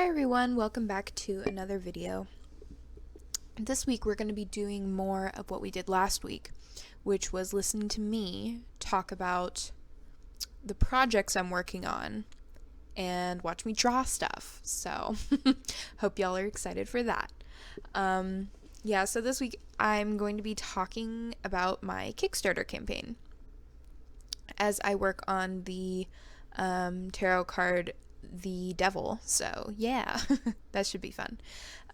Hi everyone, welcome back to another video. This week we're going to be doing more of what we did last week, which was listening to me talk about the projects I'm working on and watch me draw stuff. So, hope y'all are excited for that. So this week I'm going to be talking about my Kickstarter campaign as I work on the tarot card The Devil. So yeah, that should be fun.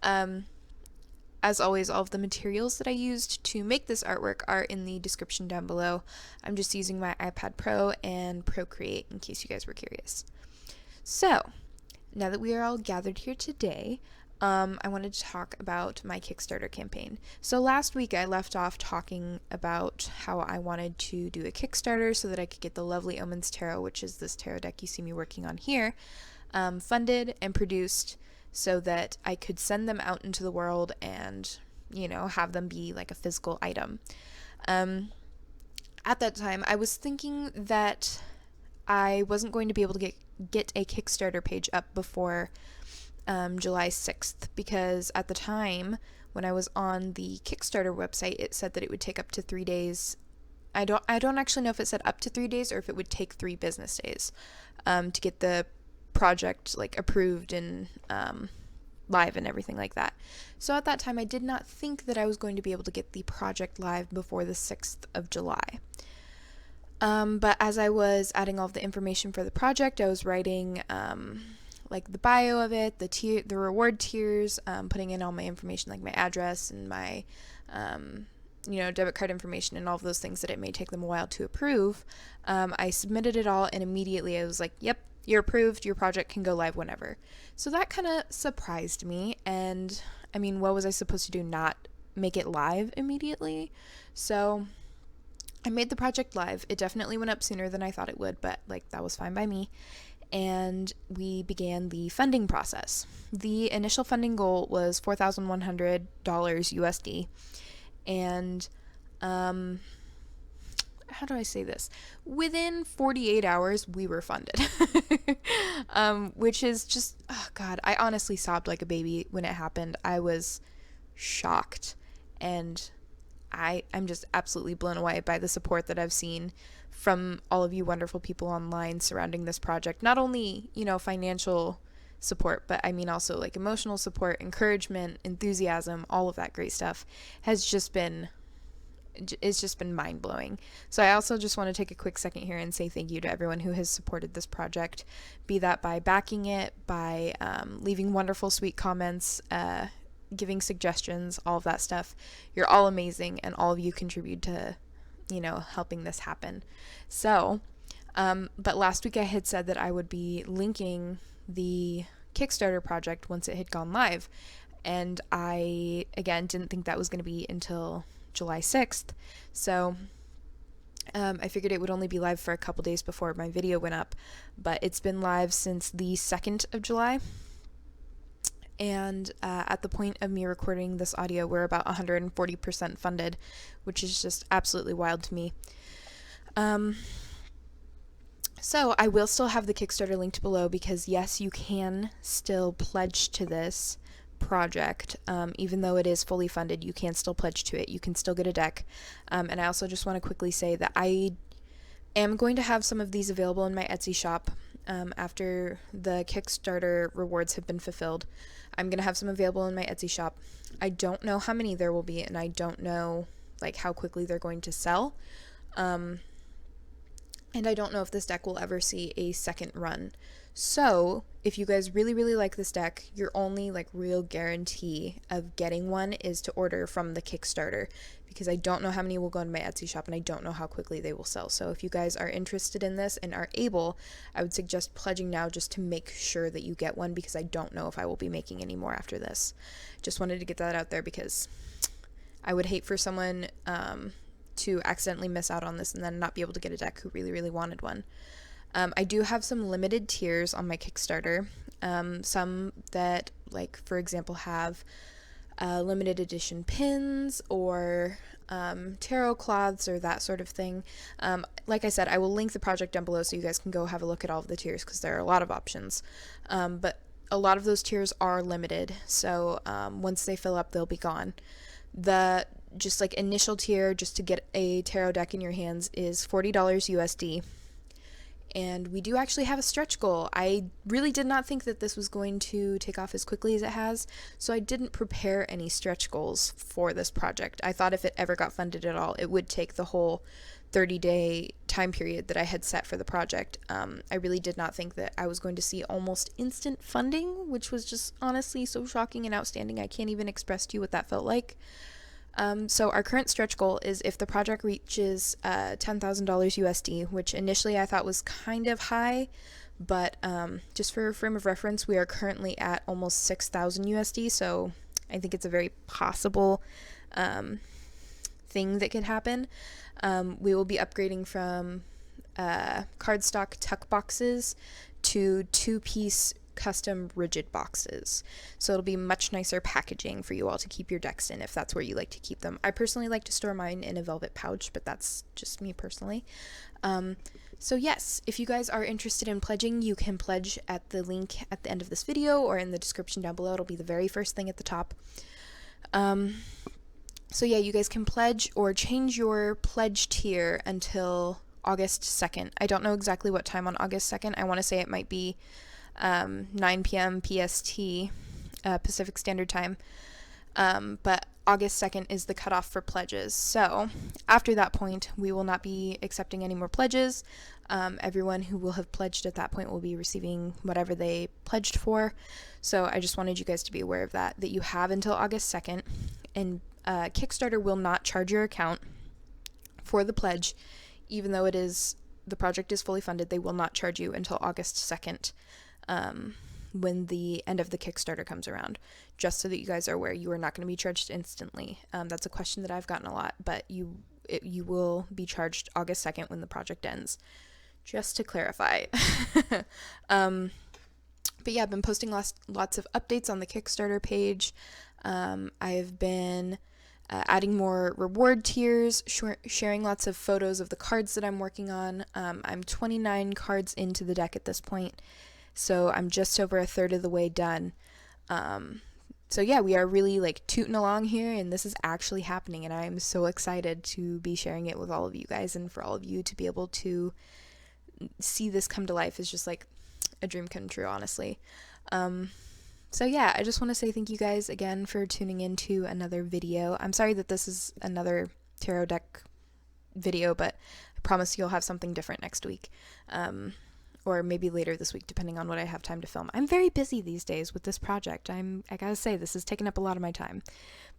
As always, all of the materials that I used to make this artwork are in the description down below. I'm just using my iPad Pro and Procreate in case you guys were curious. So, now that we are all gathered here today, I wanted to talk about my Kickstarter campaign. So last week I left off talking about how I wanted to do a Kickstarter so that I could get the Lovely Omens Tarot, which is this tarot deck you see me working on here, funded and produced so that I could send them out into the world and, have them be like a physical item. At that time, I was thinking that I wasn't going to be able to get a Kickstarter page up before July 6th, because at the time when I was on the Kickstarter website, it said that it would take up to 3 days. I don't actually know if it said up to 3 days or if it would take 3 business days to get the project approved and live and everything like that. So at that time I did not think that I was going to be able to get the project live before the 6th of July. But as I was adding all of the information for the project, I was writing the bio of it, the reward tiers, putting in all my information like my address and my debit card information and all of those things that it may take them a while to approve. I submitted it all and immediately I was like, yep, you're approved, your project can go live whenever. So that kind of surprised me, and what was I supposed to do, not make it live immediately? So I made the project live. It definitely went up sooner than I thought it would, but that was fine by me. And we began the funding process. The initial funding goal was $4,100 USD, and how do I say this? Within 48 hours, we were funded, which is just, oh God, I honestly sobbed like a baby when it happened. I was shocked, and I'm just absolutely blown away by the support that I've seen from all of you wonderful people online surrounding this project. Not only, financial support, but also emotional support, encouragement, enthusiasm, all of that great stuff has just been mind-blowing. So I also just want to take a quick second here and say thank you to everyone who has supported this project, be that by backing it, by leaving wonderful sweet comments, giving suggestions, all of that stuff. You're all amazing, and all of you contribute to helping this happen. So but last week I had said that I would be linking the Kickstarter project once it had gone live, and I again didn't think that was going to be until July 6th. So I figured it would only be live for a couple days before my video went up, but it's been live since the 2nd of July. And at the point of me recording this audio, we're about 140% funded, which is just absolutely wild to me. So I will still have the Kickstarter linked below, because yes, you can still pledge to this project. Even though it is fully funded, you can still pledge to it. You can still get a deck. And I also just want to quickly say that I am going to have some of these available in my Etsy shop after the Kickstarter rewards have been fulfilled. I'm going to have some available in my Etsy shop. I don't know how many there will be, and I don't know how quickly they're going to sell. And I don't know if this deck will ever see a second run. So if you guys really, really like this deck, your only real guarantee of getting one is to order from the Kickstarter, because I don't know how many will go in my Etsy shop, and I don't know how quickly they will sell. So if you guys are interested in this and are able, I would suggest pledging now just to make sure that you get one, because I don't know if I will be making any more after this. Just wanted to get that out there, because I would hate for someone to accidentally miss out on this and then not be able to get a deck who really, really wanted one. I do have some limited tiers on my Kickstarter. Some that, for example, have limited edition pins or tarot cloths or that sort of thing. Like I said, I will link the project down below so you guys can go have a look at all of the tiers, because there are a lot of options. But a lot of those tiers are limited, so once they fill up, they'll be gone. The just like initial tier, just to get a tarot deck in your hands, is $40 USD. And we do actually have a stretch goal. I really did not think that this was going to take off as quickly as it has, so I didn't prepare any stretch goals for this project. I thought if it ever got funded at all, it would take the whole 30-day time period that I had set for the project. I really did not think that I was going to see almost instant funding, which was just honestly so shocking and outstanding. I can't even express to you what that felt like. So our current stretch goal is if the project reaches $10,000 USD, which initially I thought was kind of high, but just for a frame of reference, we are currently at almost 6,000 USD, so I think it's a very possible thing that could happen. We will be upgrading from cardstock tuck boxes to two-piece custom rigid boxes, so it'll be much nicer packaging for you all to keep your decks in if that's where you like to keep them. I personally like to store mine in a velvet pouch, but that's just me personally. So yes, if you guys are interested in pledging, you can pledge at the link at the end of this video or in the description down below. It'll be the very first thing at the top. So yeah, you guys can pledge or change your pledge tier until August 2nd. I don't know exactly what time on August 2nd. I want to say it might be 9 p.m. PST, Pacific Standard Time, but August 2nd is the cutoff for pledges. So after that point, we will not be accepting any more pledges. Everyone who will have pledged at that point will be receiving whatever they pledged for. So I just wanted you guys to be aware of that you have until August 2nd, and Kickstarter will not charge your account for the pledge, even though the project is fully funded. They will not charge you until August 2nd. When the end of the Kickstarter comes around, just so that you guys are aware, you are not going to be charged instantly. That's a question that I've gotten a lot, but you will be charged August 2nd when the project ends, just to clarify. But yeah, I've been posting lots of updates on the Kickstarter page. I've been adding more reward tiers, sharing lots of photos of the cards that I'm working on. I'm 29 cards into the deck at this point, so I'm just over a third of the way done. So yeah, we are really like tooting along here, and this is actually happening, and I'm so excited to be sharing it with all of you guys, and for all of you to be able to see this come to life is just like a dream come true, honestly. So yeah, I just want to say thank you guys again for tuning into another video. I'm sorry that this is another tarot deck video, but I promise you'll have something different next week. Or maybe later this week, depending on what I have time to film. I'm very busy these days with this project. I gotta say, this has taken up a lot of my time.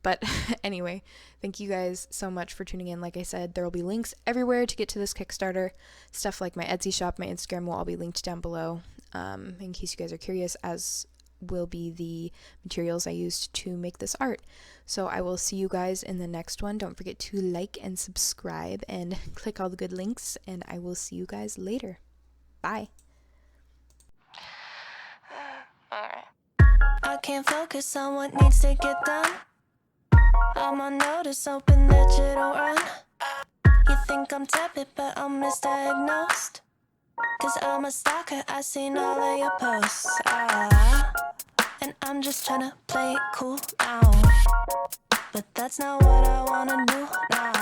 But anyway, thank you guys so much for tuning in. Like I said, there will be links everywhere to get to this Kickstarter. Stuff like my Etsy shop, my Instagram will all be linked down below, in case you guys are curious, as will be the materials I used to make this art. So I will see you guys in the next one. Don't forget to like and subscribe and click all the good links, and I will see you guys later. Bye. I can't focus on what needs to get done. I'm on notice, hoping that you don't run. You think I'm tepid, but I'm misdiagnosed. 'Cause I'm a stalker, I seen all of your posts. And I'm just tryna play it cool now. But that's not what I wanna do now.